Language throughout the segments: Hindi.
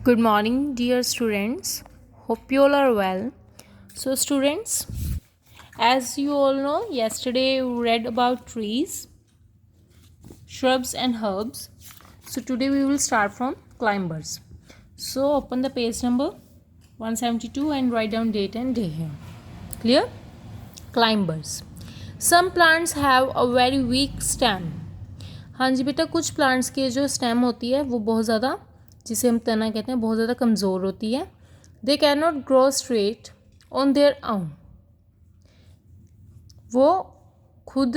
Good morning, dear students. Hope you all are well. So, students, as you all know, yesterday we read about trees, shrubs, and herbs. So, today we will start from climbers. So, open the page number 172 and write down date and day here. Clear? Climbers. Some plants have a very weak stem. हाँ जी बेटा, कुछ प्लांट्स के जो स्टेम होती है वो बहुत ज़्यादा, जिसे हम तना कहते हैं, बहुत ज़्यादा कमज़ोर होती है. They can not grow straight on their own. वो खुद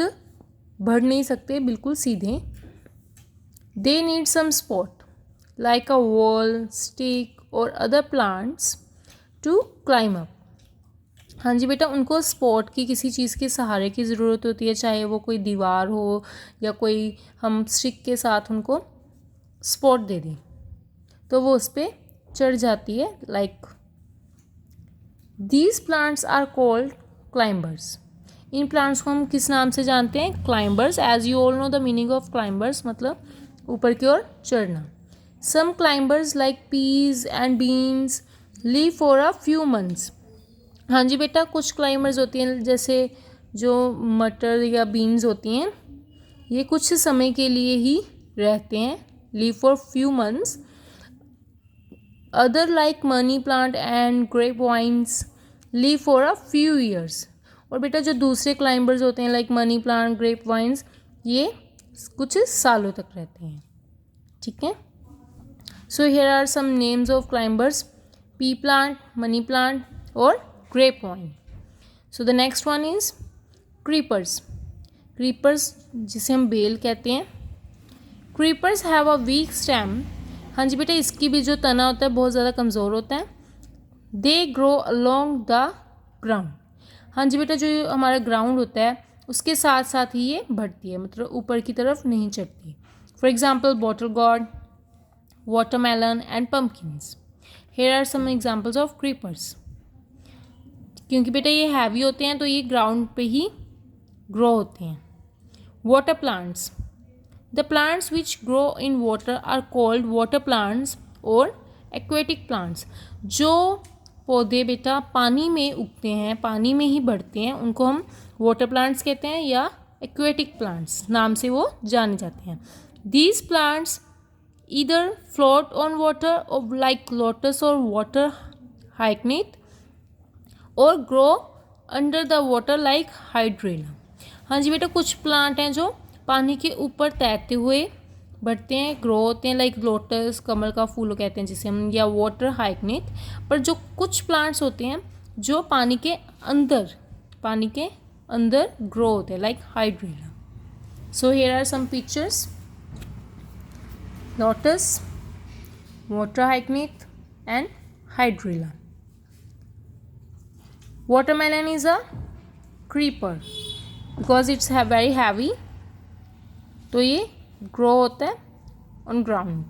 बढ़ नहीं सकते बिल्कुल सीधे. They need some support like a wall, stick और other plants to climb up. हाँ जी बेटा, उनको स्पॉट की, किसी चीज़ के सहारे की ज़रूरत होती है, चाहे वो कोई दीवार हो या कोई हम स्टिक के साथ उनको स्पॉट दे दें तो वो उस पर चढ़ जाती है. Like these plants are called climbers. इन प्लांट्स को हम किस नाम से जानते हैं? Climbers. As you all know the meaning of climbers, मतलब ऊपर की ओर चढ़ना. Some climbers like peas and beans live for a few months. हाँ जी बेटा, कुछ क्लाइंबर्स होती हैं जैसे जो मटर या बीन्स होती हैं, ये कुछ समय के लिए ही रहते हैं. Live for few months. Other like money plant and grape vines live for a few years. और बेटा जो दूसरे क्लाइंबर्स होते हैं like money plant, grape vines, ये कुछ सालों तक रहते हैं. ठीक है. So here are some names of climbers: pea plant, money plant और grape vine. So the next one is creepers. Creepers जिसे हम बेल कहते हैं. Creepers have a week stem. हाँ जी बेटा, इसकी भी जो तना होता है बहुत ज़्यादा कमज़ोर होता है. They grow along the ground. हाँ जी बेटा, जो हमारा ग्राउंड होता है उसके साथ साथ ही ये बढ़ती है, मतलब ऊपर की तरफ नहीं चढ़ती. For example bottle gourd, watermelon and pumpkins. Here are some examples of creepers. क्योंकि बेटा ये हैवी होते हैं तो ये ग्राउंड पे ही ग्रो होते हैं. Water plants. The plants which grow in water are called water plants और एक्वेटिक प्लांट्स. जो पौधे बेटा पानी में उगते हैं, पानी में ही बढ़ते हैं, उनको हम वाटर प्लांट्स कहते हैं या एक्वेटिक प्लांट्स नाम से वो जाने जाते हैं. These plants either float on water और लाइक लोटस और वाटर हाइकनीथ और grow under the water like hydrilla. हाँ जी बेटा, कुछ प्लांट हैं जो पानी के ऊपर तैरते हुए बढ़ते हैं, ग्रो होते हैं, लाइक लोटस, कमल का फूल कहते हैं जिसे हम, या वाटर हाइकनीथ. पर जो कुछ प्लांट्स होते हैं जो पानी के अंदर ग्रो होते हैं, like hydrilla. So here are some pictures: lotus, water hyacinth and hydrilla. Watermelon is a creeper because it's very heavy, तो ये grow होता है on ground.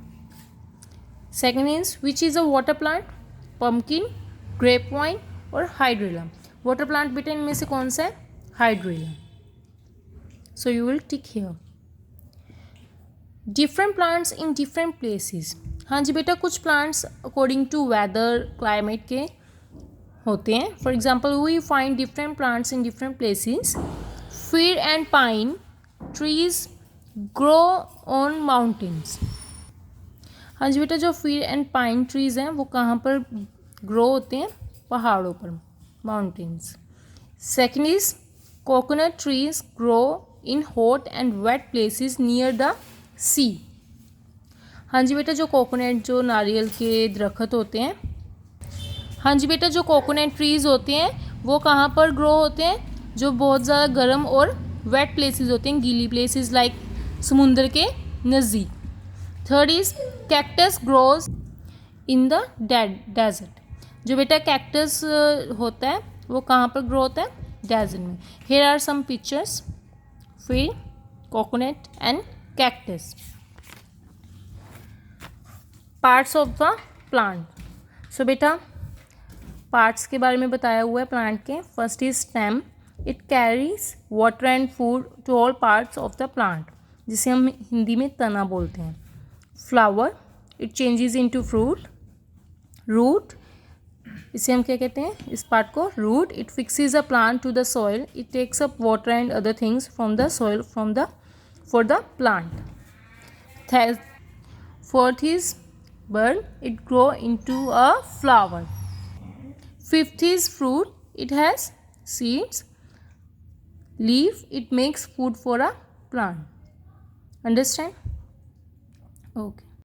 Second is which is a water plant? Pumpkin, grapevine और hydrilla. Water plant बेटा इनमें से कौन सा है? Hydrilla. So you will tick here. Different plants in different places. हाँ जी बेटा, कुछ plants according to weather, climate के होते हैं. For example we find different plants in different places. Fir and pine trees grow on mountains. हाँ जी बेटा, जो फीर एंड पाइन ट्रीज हैं वो कहाँ पर ग्रो होते हैं? पहाड़ों पर, mountains. Second is coconut trees grow in hot and wet places near the sea. हाँ जी बेटा, जो कोकोनट, जो नारियल के दरख्त होते हैं, हाँ जी बेटा, जो कोकोनट ट्रीज़ होते हैं वो कहाँ पर ग्रो होते हैं? जो बहुत ज़्यादा गर्म और वेट प्लेसेस होते हैं, गीली प्लेसेस लाइक समुंदर के नज़दीक. Third is cactus grows in the desert. जो बेटा कैक्टस होता है वो कहाँ पर ग्रो होता है? डेजर्ट में. Here are some pictures: fir coconut and cactus. Parts of the plant. So बेटा पार्ट्स के बारे में बताया हुआ है प्लांट के. First is stem. It carries water and food to all parts of the plant, जिसे हम हिंदी में तना बोलते हैं. Flower. It changes into fruit. Root, इसे हम क्या कहते हैं, इस पार्ट को root. It fixes a plant to the soil. It takes up water and other things from the soil for the plant. Fourth is bud. It grow into a flower. Fifth is fruit. It has seeds. Leaf. It makes food for a plant. Understand? Okay.